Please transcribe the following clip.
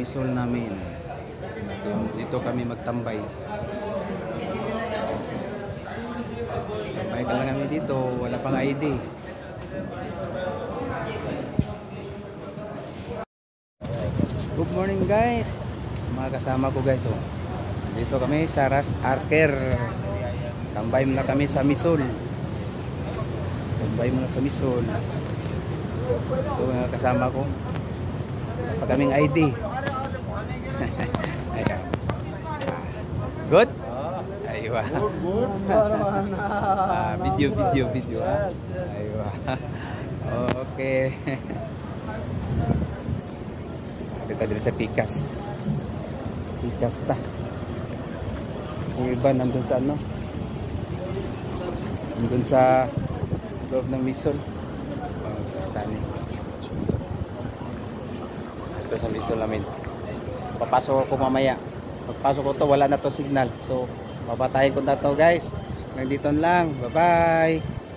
misol namin. Dito kami magtambay. Tambay ka lang kami dito, wala pang ID. Good morning guys. Mga kasama ko guys, oh. Dito kami sa Ras Arker. Tambay muna kami sa misol. Tambay muna sa misol. Ito mga kasama ko. Pag kaming ID. Good? Aywa. Video. Aywa. Okay. Kita dito sa Pikas. Pikas ta. Yung iba nandun sa ano? Nandun sa loob ng misol. Ito sa misol namin. Papasok ako mamaya. Pagpasok ko to, wala na to signal. So, papatayin ko na to guys. Nandito lang. Bye bye.